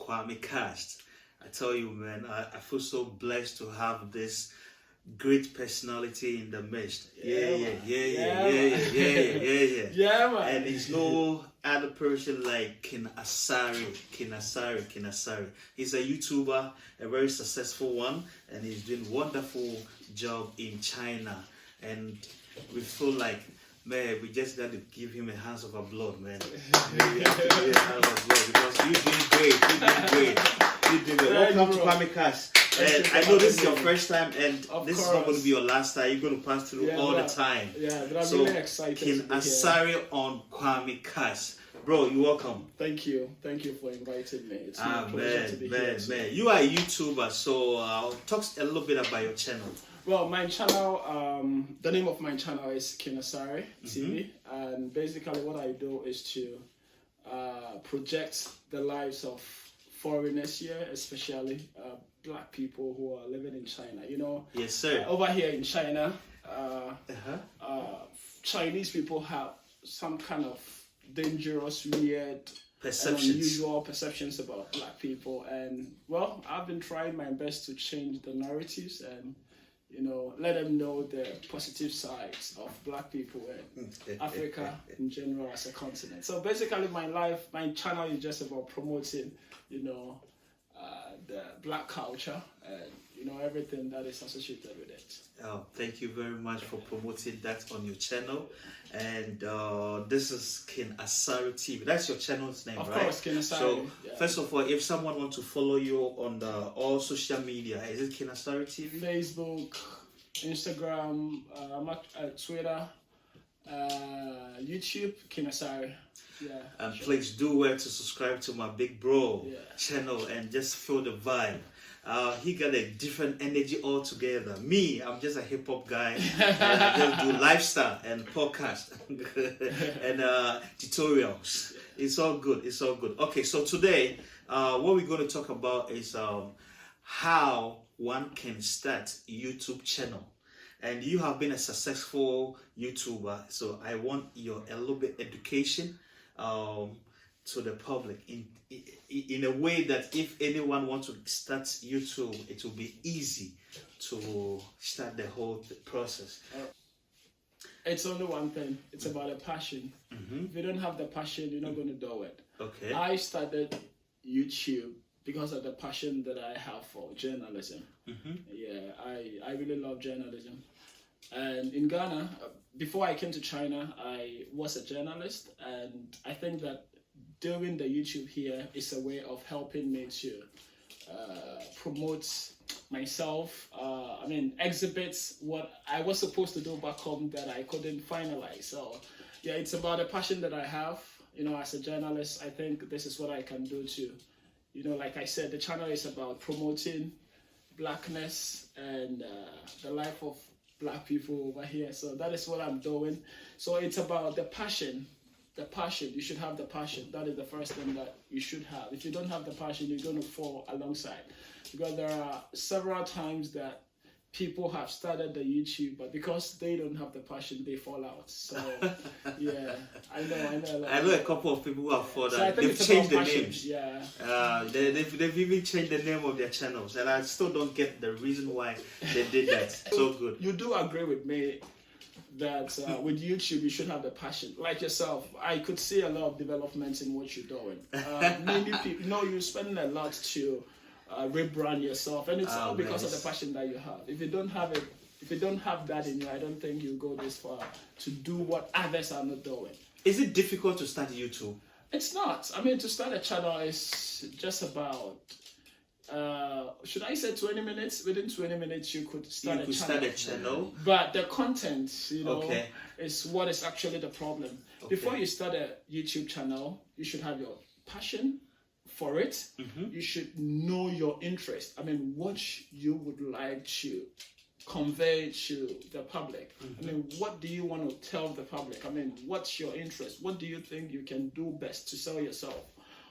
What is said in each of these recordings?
Kwame Cast. I tell you, man, I feel so blessed to have this great personality in the midst. Yeah. Yeah, man. And he's no other person like Kinasari. He's a YouTuber, a very successful one, and he's doing wonderful job in China. And we feel like, man, we just got to give him a hands of our blood, man. We have to give him a hands of blood because you're doing great. Welcome to Kwame Cast. And I know this is your first time, and this is not going to be your last time. You're going to pass through all the time. Yeah, but I'm really excited. ASARE on Kwame Cast. Bro, you're welcome. Thank you for inviting me. It's my pleasure to be here. Man. You are a YouTuber, so talk a little bit about your channel. Well, my channel, the name of my channel is KinasariTV, and basically what I do is to project the lives of foreigners here, especially black people who are living in China. You know, yes, sir. Over here in China, Chinese people have some kind of dangerous, weird, unusual perceptions about black people, and well, I've been trying my best to change the narratives and let them know the positive sides of black people and Africa in general as a continent. So basically my channel is just about promoting, the black culture and, everything that is associated with it. Oh, thank you very much for promoting that on your channel. And this is KinasariTV. That's your channel's name, right? Of course, Kinasari. So, first of all, if someone wants to follow you on all social media, is it KinasariTV? Facebook, Instagram, Twitter, YouTube, Kinasari. Yeah. And please do well to subscribe to my big bro channel and just feel the vibe. He got a different energy altogether. Me, I'm just a hip hop guy. And I just do lifestyle and podcast and tutorials. It's all good. Okay, so today, what we're going to talk about is how one can start a YouTube channel. And you have been a successful YouTuber, so I want a little bit education to the public in a way that if anyone wants to start YouTube, it will be easy to start the whole process. It's only one thing. It's about a passion. If you don't have the passion, you're not going to do it. Okay. I started YouTube because of the passion that I have for journalism. Yeah, I really love journalism. And in Ghana, before I came to China, I was a journalist, and I think that doing the YouTube here is a way of helping me to promote myself. Exhibit what I was supposed to do back home that I couldn't finalize. So, yeah, it's about a passion that I have. As a journalist, I think this is what I can do to, like I said, the channel is about promoting blackness and the life of black people over here. So that is what I'm doing. So it's about the passion. You should have the passion. That is the first thing that you should have. If you don't have the passion, you're going to fall alongside. Because there are several times that people have started the YouTube, but because they don't have the passion, they fall out. So, yeah, I know. I know a couple of people who have fallen out. So they've changed the passion. names. Yeah. They've even changed the name of their channels, and I still don't get the reason why they did that. So good. You do agree with me that with YouTube you should have the passion. Like yourself, I could see a lot of developments in what you're doing. Many people, you're spending a lot to rebrand yourself, and it's all because of the passion that you have. If you don't have it, if you don't have that in you, I don't think you'll go this far to do what others are not doing. Is it difficult to start YouTube? It's not. To start a channel is just about should I say 20 minutes? Within 20 minutes you could start a channel. But the content, is what is actually the problem. Before you start a YouTube channel, you should have your passion for it. You should know your interest. What you would like to convey to the public. What do you want to tell the public? What's your interest? What do you think you can do best to sell yourself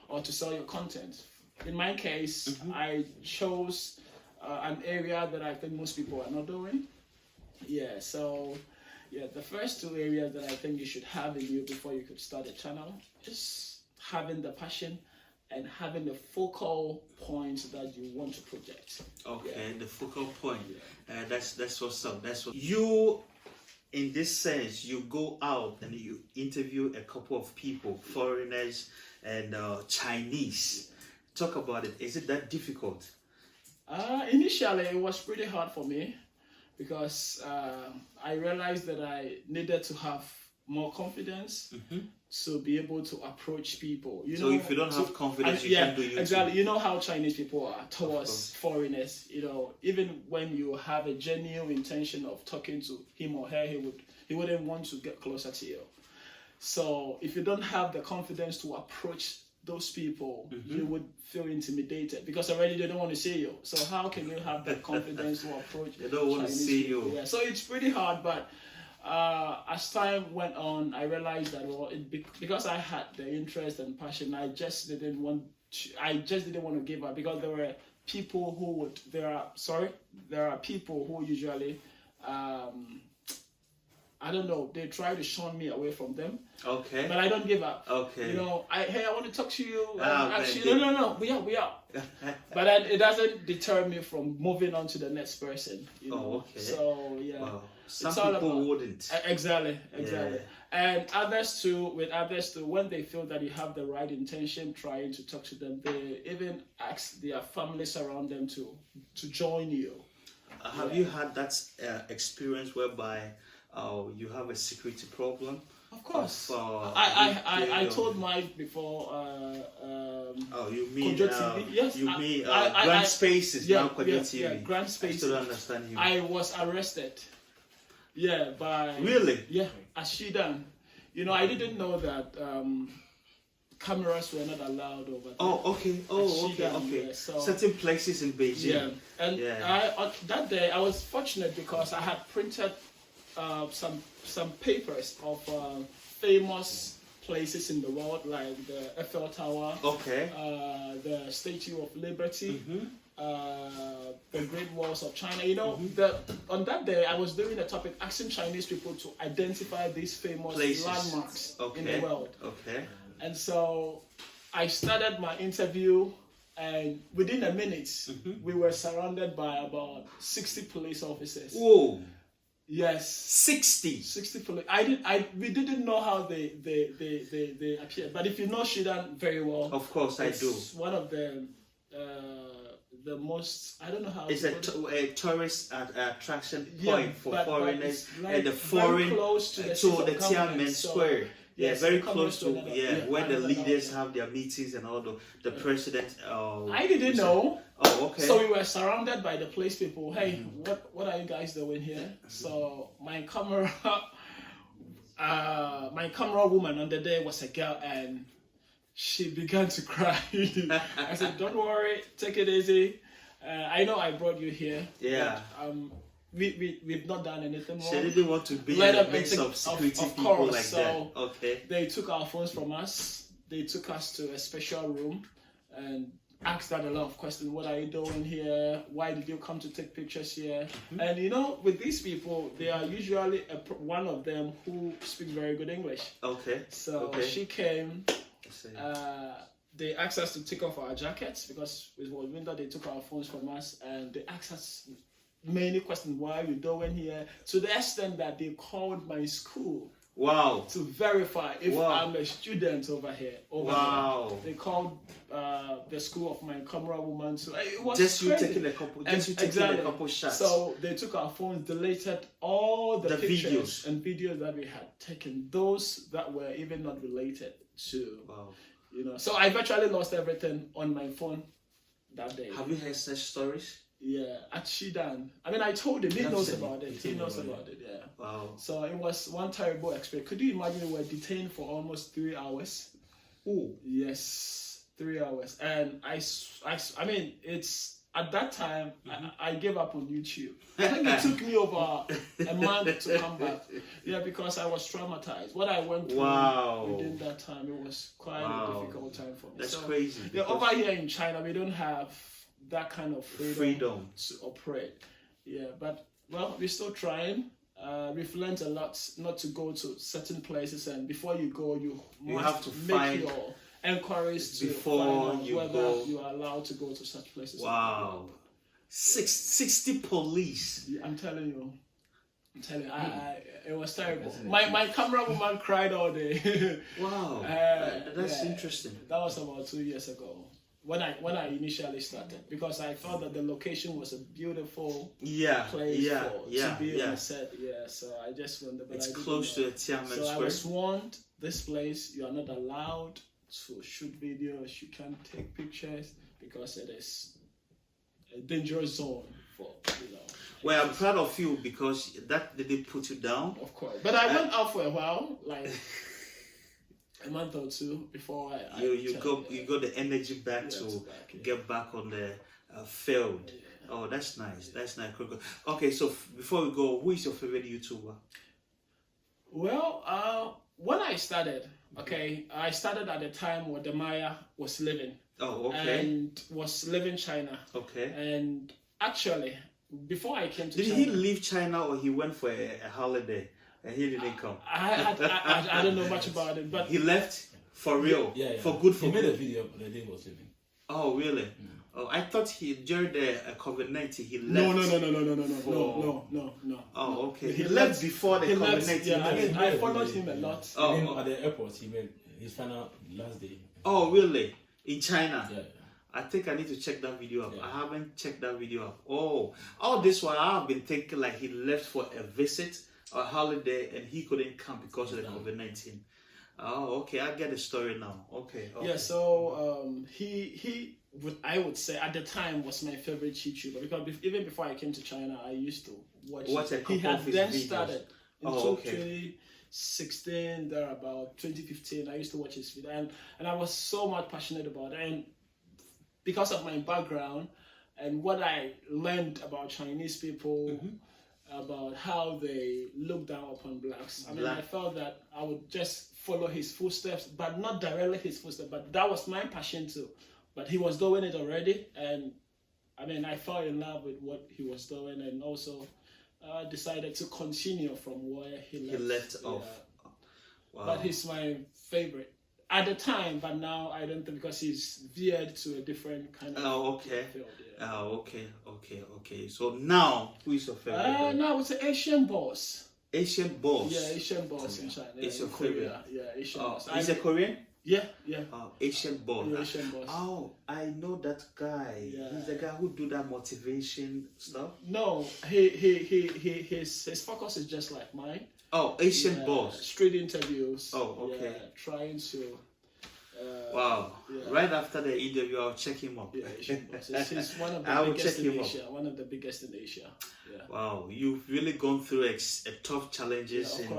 or to sell your content? In my case, I chose an area that I think most people are not doing. The first two areas that I think you should have in you before you could start a channel is having the passion and having the focal point that you want to project. Okay, the focal point. That's what's up. That's what you. In this sense, you go out and you interview a couple of people, foreigners and Chinese. Talk about it. Is it that difficult? Initially, it was pretty hard for me because I realized that I needed to have more confidence to be able to approach people. You know, if you don't have confidence, you can't do YouTube. Exactly. You know how Chinese people are towards foreigners. You know, even when you have a genuine intention of talking to him or her, he wouldn't want to get closer to you. So if you don't have the confidence to approach those people, you would feel intimidated because already they don't want to see you. So how can you have the confidence to approach? They don't want Chinese to see people? you. Yeah. So it's pretty hard, but as time went on, I realized that because I had the interest and passion, I just didn't want to give up because there were people who there are people who usually I don't know, they try to shun me away from them. Okay. But I don't give up. Okay. You know, I want to talk to you. No, we are. But then it doesn't deter me from moving on to the next person. You know? Okay. So yeah. Wow. Some people wouldn't. Exactly. Yeah. And others too, when they feel that you have the right intention, trying to talk to them, they even ask their families around them to join you. Have you had that experience whereby you have a security problem? Of course. I told Mike before. You mean TV? Yes. You mean Grand Spaces now Kojo TV? Yeah, Grand Spaces. I still don't understand him. I was arrested. Yeah, by really? Yeah, Ashidan. You know, I didn't know that cameras were not allowed over there. Oh, okay. Okay. Yeah, so, certain places in Beijing. Yeah, and that day I was fortunate because I had printed some papers of famous places in the world, like the Eiffel Tower, the Statue of Liberty, the Great Walls of China. You know, on that day I was doing a topic asking Chinese people to identify these famous places, landmarks in the world. Okay. And so I started my interview, and within a minute we were surrounded by about 60 police officers. Whoa. Yes, 60 police. We didn't know how they appeared, but if you know Shidan very well, of course I do. One of the most, I don't know how. It's a tourist attraction point for foreigners, and the foreign close to the Tiananmen Square. Yes, very close to where the leaders have their meetings and all the president. I didn't know. Oh, okay. So we were surrounded by the police people. Hey, what are you guys doing here? So my camera woman on the day was a girl, and she began to cry. I said, "Don't worry, take it easy. I know I brought you here. Yeah. But, we've not done anything wrong." She didn't want to be in the midst of security people like that. Okay. They took our phones from us. They took us to a special room and asked that a lot of questions. What are you doing here? Why did you come to take pictures here? And you know, with these people, they are usually one of them who speak very good English. Okay. So she came. They asked us to take off our jackets because it was winter. They took our phones from us and they asked us many questions. Why are you doing here? To the extent that they called my school. Wow. To verify if I'm a student over here. There. They called the school of my camera woman. So it was just crazy. You taking a couple shots. So they took our phones, deleted all the pictures and videos that we had taken, those that were even not related to. Wow. You know. So I virtually lost everything on my phone that day. Have you heard such stories? Yeah, at Shidan. I mean, I told him. He knows about it. He knows about it, yeah. Wow. So it was one terrible experience. Could you imagine we were detained for almost 3 hours? Oh. Yes, 3 hours. And I mean, it's, at that time, I gave up on YouTube. I think it took me over a month to come back. Yeah, because I was traumatized. What I went through within that time, it was quite a difficult time for me. That's crazy. Yeah, over here in China, we don't have that kind of freedom to operate. Yeah, but well, we're still trying. We've learned a lot not to go to certain places, and before you go, you must have to make your enquiries to before find out you whether go. you are allowed to go to such places. Wow. 60 police. I'm telling you. It was terrible. My camera woman cried all day. Wow. That's interesting. That was about 2 years ago when I initially started, because I thought that the location was a beautiful place to be on set. Yeah, so I just went there. But it's I close to the Tiananmen Square. So I was warned, this place you are not allowed to shoot videos. You can't take pictures because it is a dangerous zone for Well, I'm proud of you because that didn't put you down. Of course. But I went out for a while, like a month or two before you got the energy back to get back on the field. Yeah. Oh, that's nice. That's nice. Okay, so before we go, who is your favorite YouTuber? Well, when I started, I started at the time where the Maya was living. Oh, okay. And was living China. Okay. And actually, before I came to China... Did he leave China or he went for a holiday and he didn't come? I don't know much about it, but... He left for real? Yeah. For good, He made a video the day he was leaving. Oh, really? Mm. Oh, I thought during the COVID-19, he left. No. Oh, okay. He left before the COVID-19. Yeah, I followed him a lot. At the airport, he made his final last day. Oh, really? In China? Yeah. I think I need to check that video up. Yeah. I haven't checked that video up. Oh, all this while I've been thinking like he left for a visit or a holiday and he couldn't come because of the COVID-19. Oh, okay. I get the story now. Okay. Yeah. So I would say at the time was my favorite YouTuber, because even before I came to China, I used to watch a couple of his then videos. Started in 2016, there about 2015. I used to watch his video, and I was so much passionate about it, and because of my background and what I learned about Chinese people, about how they look down upon blacks. I felt that I would just follow his footsteps, but not directly his footsteps, but that was my passion too. But he was doing it already, and I fell in love with what he was doing, and also decided to continue from where he left off. Wow. But he's my favorite at the time, but now I don't think, because he's veered to a different kind of field. Yeah. Oh, okay. So now, who is your favorite? Now it's an Asian boss. Asian boss? Yeah, Asian boss in China. It's your Korea. favorite? Yeah, Asian boss. Is it Korean? Yeah. Asian boss. Yeah, Asian boss. Oh, I know that guy. Yeah. He's the guy who do that motivation stuff. No, his focus is just like mine. Oh, Asian boss. Street interviews. Oh, okay. Yeah, trying to. Wow. Yeah. Right after the interview, I'll check him up. Yeah, Asian boss. He's one of the biggest in Asia. One of the biggest in Asia. Yeah. Wow, you've really gone through a tough challenges in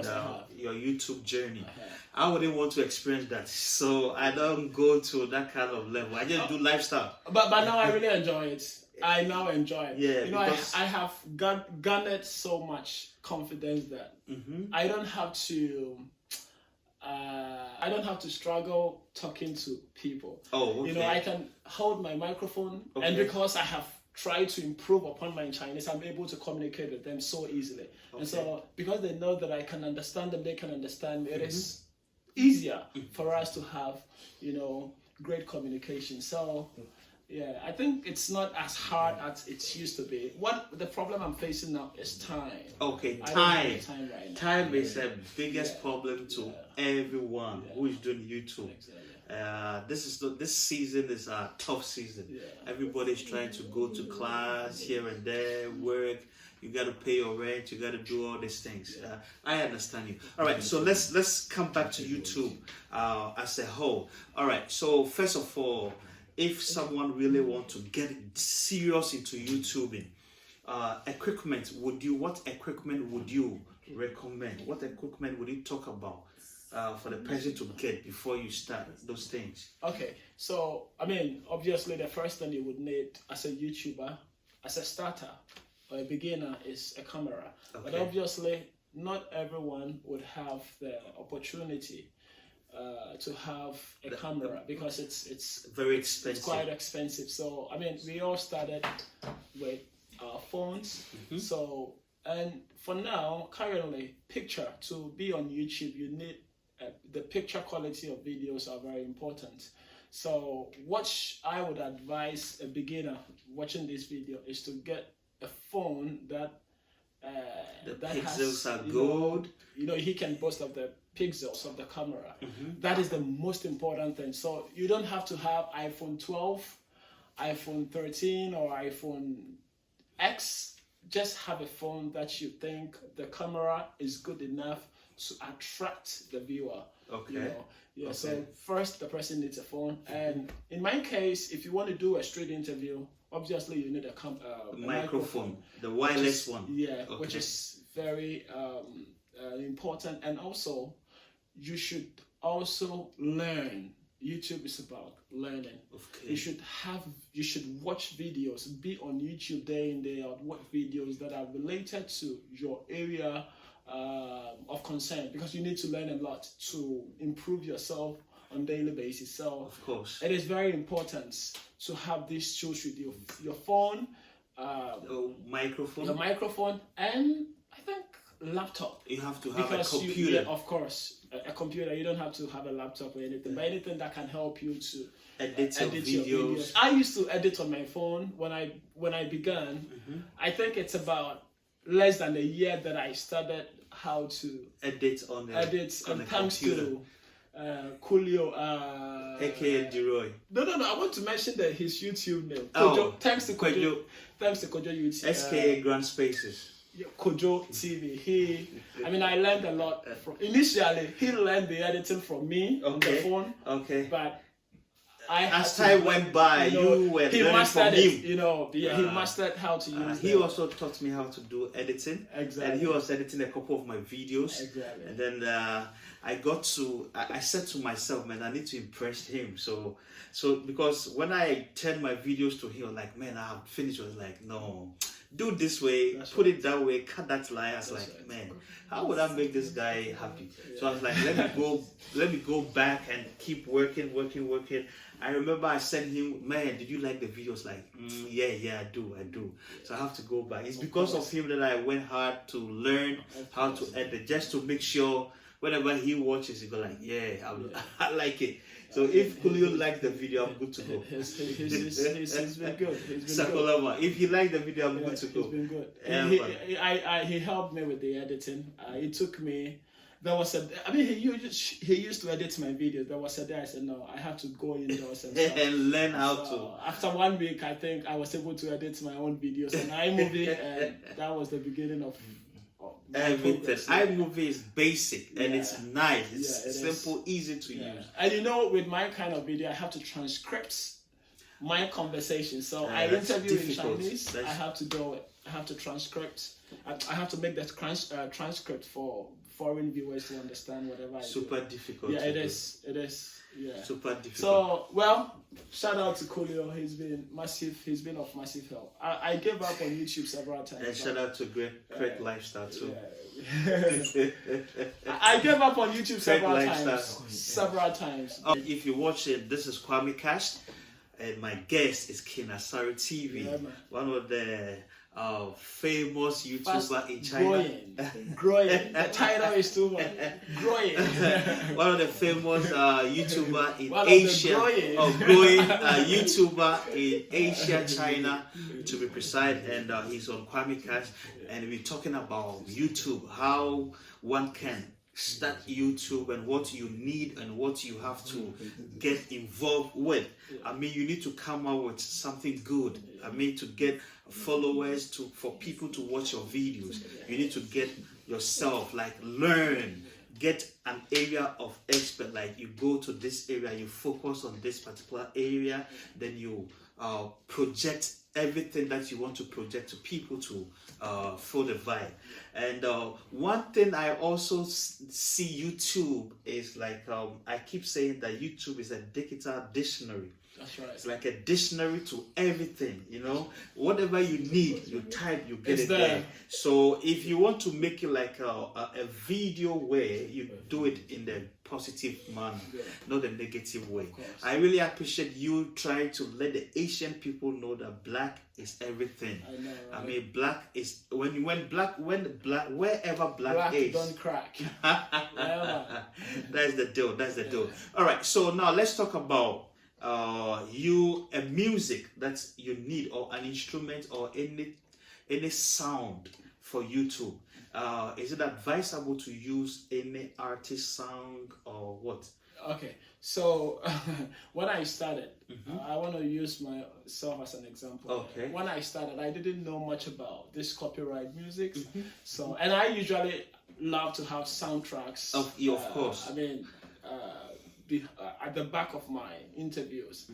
your YouTube journey. I wouldn't want to experience that, so I don't go to that kind of level. I just do lifestyle. But now I really enjoy it. I now enjoy it. Yeah, I have garnered so much confidence that I don't have to. I don't have to struggle talking to people. Oh, okay. I can hold my microphone, and because I have tried to improve upon my Chinese, I'm able to communicate with them so easily. Okay. And so, because they know that I can understand them, they can understand me. It is easier for us to have, great communication. So, yeah, I think it's not as hard as it used to be. The problem I'm facing now is time. Okay, time. Time is the biggest problem to everyone who is doing YouTube. Exactly. This season is a tough season. Yeah. Everybody's trying to go to class here and there, work. You got to pay your rent. You got to do all these things. I understand you. All right, so let's come back to YouTube as a whole. All right, so first of all, if someone really want to get serious into YouTubing, what equipment would you recommend? What equipment would you talk about for the person to get before you start those things? Okay, so obviously the first thing you would need as a YouTuber, as a starter or a beginner, is a camera. Okay. But obviously not everyone would have the opportunity to have a camera, because it's very expensive. It's quite expensive. So we all started with our phones. So, and for now, currently, to be on YouTube, you need the picture quality of videos are very important. So what I would advise a beginner watching this video is to get a phone that the that pixels has, are good. He can boast of the pixels of the camera. That is the most important thing. So you don't have to have iPhone 12, iPhone 13, or iPhone X. Just have a phone that you think the camera is good enough to attract the viewer. Okay. Yeah. Okay. So first, the person needs a phone, and in my case, if you want to do a street interview, obviously you need a microphone, the wireless one. Yeah, okay. Which is very important, and also you should also learn. YouTube is about learning. Okay. You should watch videos, be on YouTube day in, day out, watch videos that are related to your area of concern, because you need to learn a lot to improve yourself on a daily basis. So of course, it is very important to have these tools with your phone, microphone, your microphone, and I think laptop. You have to have because a computer. Of course, a computer. You don't have to have a laptop or anything, but anything that can help you to edit your videos. I used to edit on my phone when I began. I think it's about less than a year that I started how to edit on a and thanks computer. to Coolio, aka Deroy. No. I want to mention his YouTube name. Kojo. Thanks to Kojo. Thanks to Kojo YouTube. SKA Grand Spaces. Kojo TV. I learned a lot from. Initially, he learned the editing from me on the phone. Okay. But as time went by, you were learning from him. He mastered how to use. He also taught me how to do editing. Exactly. And he was editing a couple of my videos. Exactly. And then I said to myself, man, I need to impress him. So because when I turned my videos to him, I was like, man, I have finished. I was like, no, do it this way, put it that way, cut that line. I was like, man, how would I make this guy happy? So I was like, let me go back and keep working. I remember I sent him, man, did you like the videos? Like, yeah, I do. So I have to go back. It's because of him that I went hard to learn how to edit, just to make sure whenever he watches, he go like, yeah, I like it. So if Julio liked the video, I'm good to go. He's been good. If he liked the video, I'm good to go. He's been good. He helped me with the editing. It took me. He used to edit my videos. There was a day I said, no, I have to go indoors and learn how to. After 1 week, I think I was able to edit my own videos on iMovie, and that was the beginning of everything. iMovie is basic and it's nice. It's simple, easy to use. And with my kind of video, I have to transcript my conversation. So I interview in Chinese. I have to do it. I have to transcript. I have to make that transcript for foreign viewers to understand whatever I do. Super difficult. Yeah, it is. Yeah. Super difficult. So, shout out to Coolio. He's been massive. He's been of massive help. I gave up on YouTube several times. And shout out to Great Lifestyle too. Yeah. I gave up on YouTube several times. If you watch it, this is Kwame Cash, and my guest is KinasariTV, one of the famous YouTuber in China. Growing. The title is too much. Growing. One of the famous YouTuber in Asia. Growing YouTuber in Asia, China, to be precise. And he's on Kwame Cash, and we're talking about YouTube, how one can start YouTube and what you need and what you have to get involved with. You need to come out with something good. To get followers, for people to watch your videos. You need to get yourself, learn, get an area of expert. Like you go to this area, you focus on this particular area, then you project everything that you want to project to people to feel the vibe. And one thing I also see YouTube is I keep saying that YouTube is a digital dictionary. That's right. It's like a dictionary to everything, you know. Whatever you need, you type, you get It's it there. there. So if you want to make it like a video where you do it in the positive manner, not the negative way. I really appreciate you trying to let the Asian people know that black is everything. I know, right? I mean, black is wherever black is. Don't crack. That's the deal. That's the deal. All right. So now let's talk about a music that you need, or an instrument, or any sound for YouTube. Is it advisable to use any artist sound or what? Okay, so when I started, I want to use myself as an example. Okay. When I started, I didn't know much about this copyright music. So, and I usually love to have soundtracks. Of course. I mean, at the back of my interviews.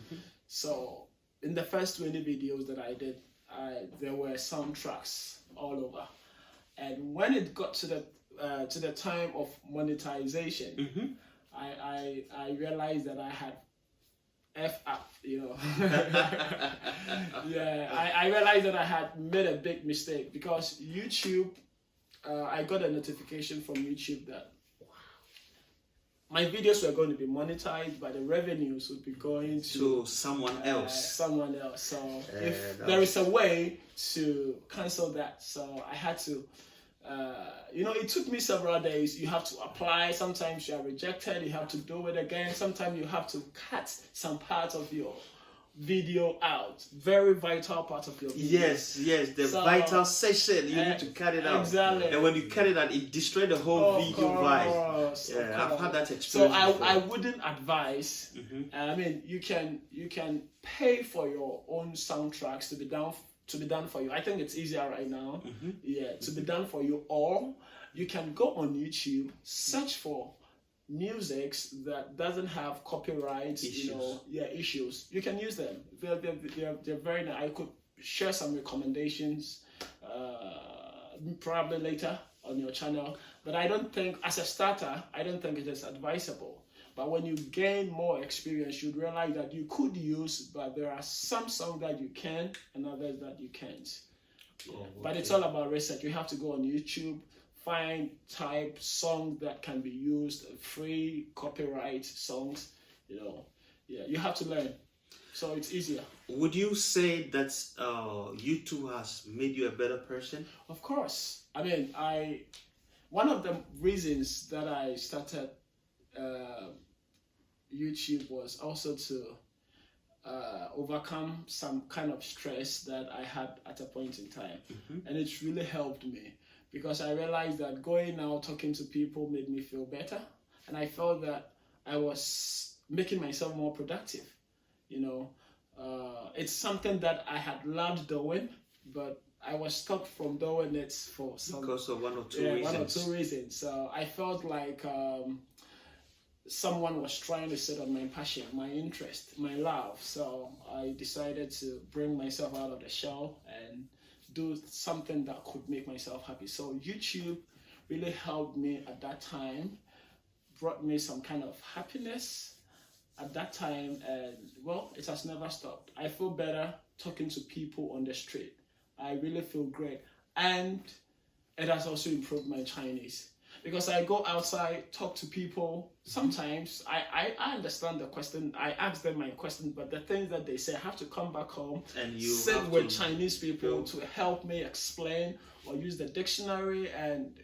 So, in the first 20 videos that I did, there were soundtracks all over. And when it got to the time of monetization, I realized that I had F up, you know. I realized that I had made a big mistake, because YouTube, I got a notification from YouTube that my videos were going to be monetized, but the revenues would be going to someone else. So if there is a way to cancel that, so I had to. It took me several days. You have to apply. Sometimes you are rejected. You have to do it again. Sometimes you have to cut some part of your video out. Very vital part of your video. Yes, the vital section. You need to cut it out. Exactly. And when you cut it out, it destroys the whole video vibe. Yeah, I've had that experience. So I wouldn't advise. I mean, you can pay for your own soundtracks to be done for you. I think it's easier right now. To be done for you, or you can go on YouTube, search for musics that doesn't have copyright issues. You can use them. They're very nice. I could share some recommendations probably later on your channel, but I don't think, as a starter, I don't think it is advisable. But when you gain more experience, you'd realize that you could use, but there are some songs that you can and others that you can't. But it's all about research. You have to go on YouTube, find type songs that can be used, free copyright songs. You have to learn. So it's easier. Would you say that YouTube has made you a better person? Of course. I mean, one of the reasons that I started YouTube was also to overcome some kind of stress that I had at a point in time. And it's really helped me, because I realized that going out talking to people made me feel better, and I felt that I was making myself more productive. It's something that I had loved doing, but I was stopped from doing it because of one or two reasons. So I felt like someone was trying to sit on my passion, my interest, my love. So I decided to bring myself out of the shell and do something that could make myself happy. So YouTube really helped me at that time, brought me some kind of happiness at that time, and it has never stopped. I feel better talking to people on the street. I really feel great, and it has also improved my Chinese, because I go outside, talk to people. Sometimes I understand the question, I ask them my question, but the things that they say, I have to come back home and sit with Chinese people to help me explain or use the dictionary, and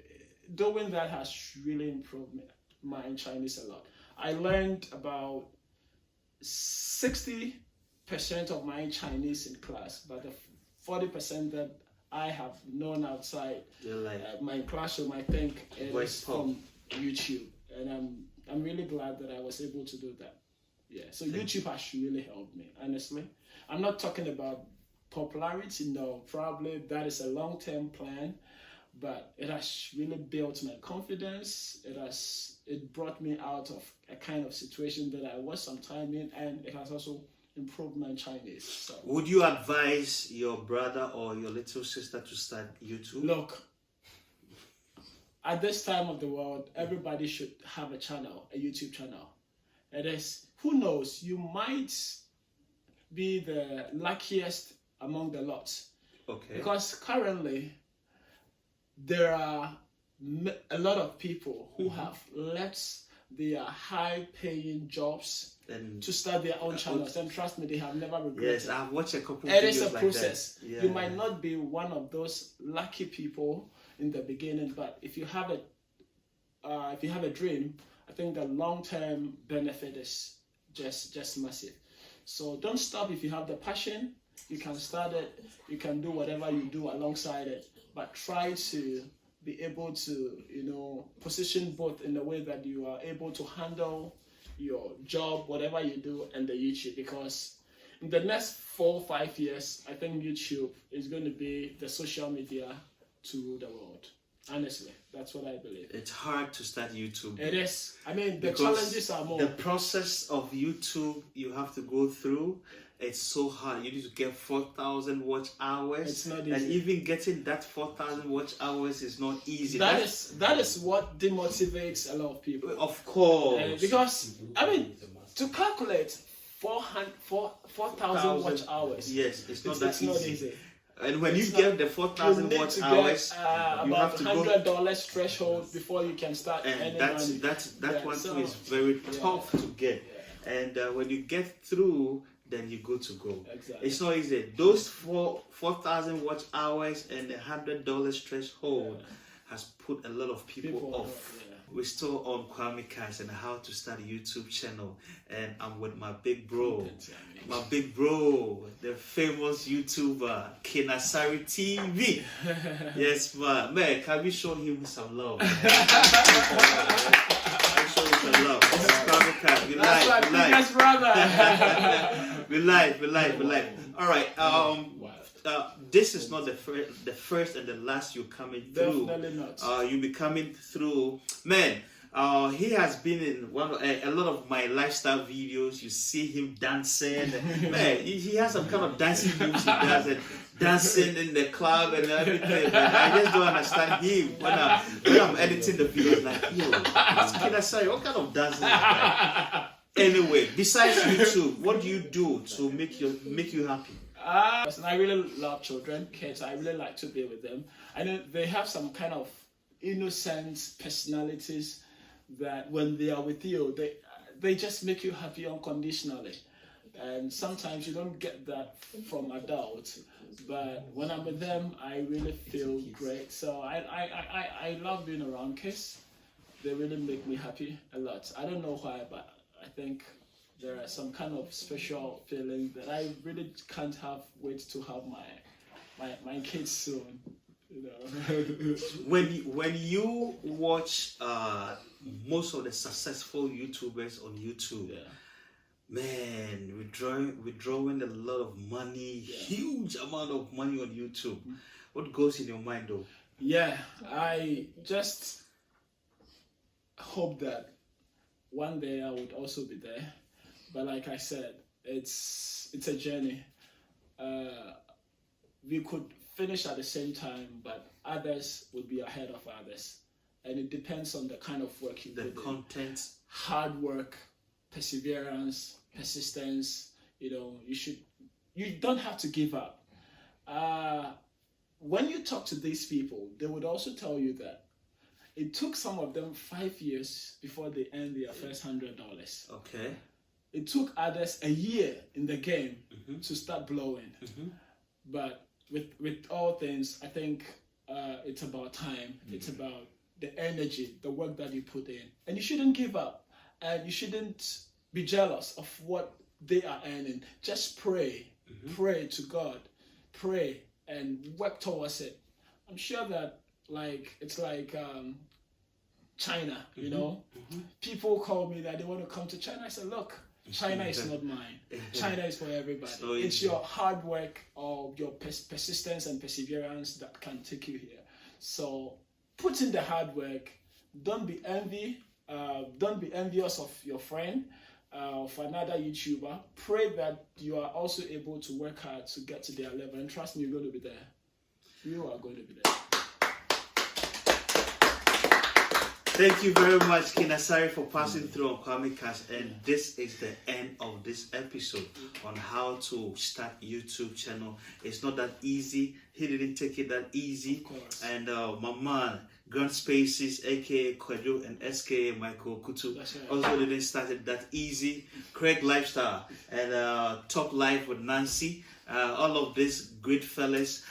doing that has really improved my Chinese a lot. I learned about 60% of my Chinese in class, but the 40% that I have known outside my classroom, I think it is from YouTube, and I'm really glad that I was able to do that. So YouTube has really helped me, honestly. I'm not talking about popularity, no, probably that is a long-term plan, but it has really built my confidence. It brought me out of a kind of situation that I was sometime in, and it has also improved my Chinese. So, would you advise your brother or your little sister to start YouTube? Look, at this time of the world, everybody should have a channel, a YouTube channel. It is, who knows, you might be the luckiest among the lot. Okay. Because currently, there are a lot of people who have left their high-paying jobs And to start their own channels, and trust me, they have never regretted. yes, I've watched a couple. It videos is a like process. That. Yeah. You might not be one of those lucky people in the beginning, but if you have a dream, I think the long-term benefit is just massive. So don't stop. If you have the passion, you can start it. You can do whatever you do alongside it, but try to be able to, position both in the way that you are able to handle your job, whatever you do, and the YouTube. Because in the next 4 or 5 years, I think YouTube is going to be the social media to the world. Honestly, that's what I believe. It's hard to start YouTube. It is. I mean, the Because challenges are more. The process of YouTube you have to go through, it's so hard. You need to get 4,000 watch hours. It's not easy. And even getting that 4,000 watch hours is not easy. That is what demotivates a lot of people. Of course. Because, I mean, to calculate 4,000 watch hours. Yes, it's not It's that not easy. easy. And when you It's get not- the 4,000 you watch need to hours, get, you about have to go. $100 threshold before you can start And earning that money. that one so- too is very tough to get. And when you get through, then you go to go. Exactly. It's not easy. Those 4,000 watch hours and the $100 threshold has put a lot of people off. Yeah. We're still on Kwame Cash and how to start a YouTube channel, and I'm with my big bro, the famous YouTuber KinasariTV. Yes, man, can we show him some love? Can we show him some love? This is Kwame Cash. We That's live, my biggest brother. we live. All right. This is not the first and the last you're coming through. Definitely not. You'll be coming through, man. He has been in a lot of my lifestyle videos. You see him dancing, man. He has some kind of dancing moves he does, and dancing in the club and everything. Man. I just don't understand him when I'm editing the videos. Like, yo, Kinasari, what kind of dancing is that? Anyway, besides YouTube, what do you do to make you happy? I really love kids. I really like to be with them. I know they have some kind of innocent personalities that when they are with you, they just make you happy unconditionally. And sometimes you don't get that from adults. But when I'm with them, I really feel great. So I love being around kids. They really make me happy a lot. I don't know why, but I think there are some kind of special feeling that I really can't wait to have my kids soon. When you watch most of the successful YouTubers on YouTube, man, we're drawing a lot of money, huge amount of money on YouTube. What goes in your mind though? Yeah, I just hope that one day I would also be there. But like I said, it's a journey. We could finish at the same time, but others would be ahead of others. And it depends on the kind of work you put in. The content. Hard work, perseverance, persistence. You don't have to give up. When you talk to these people, they would also tell you that it took some of them 5 years before they earned their first $100. Okay. It took others a year in the game to start blowing. But with all things, I think it's about time. It's about the energy, the work that you put in. And you shouldn't give up. And you shouldn't be jealous of what they are earning. Just pray. Pray to God. Pray and work towards it. I'm sure that it's like China, you know? People call me that they want to come to China. I said, look, China is not mine. China is for everybody. So it's your hard work or your persistence and perseverance that can take you here. So put in the hard work. Don't be envious of your friend, of another YouTuber. Pray that you are also able to work hard to get to their level. And trust me, you're going to be there. You are going to be there. Thank you very much, Kinasari, for passing through on Kwame Cash. And this is the end of this episode on how to start YouTube channel. It's not that easy. He didn't take it that easy. Of course. And my man, Grand Spaces, aka Kwedo, and SKA Michael Kutu, right. also didn't start it that easy. Craig Lifestyle and Talk Life with Nancy. All of these great fellas.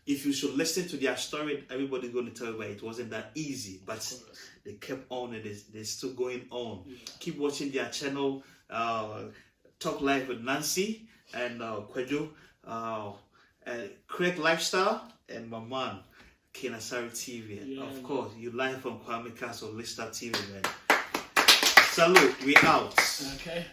If you should listen to their story, everybody's going to tell you why it wasn't that easy, but they kept on and they're still going on. Yeah. Keep watching their channel, Talk Life with Nancy and Kwedo, and Craig Lifestyle, and my man, KinasariTV. And of course, you live from Kwame Castle, Lista TV, man. Salute, we out. Okay.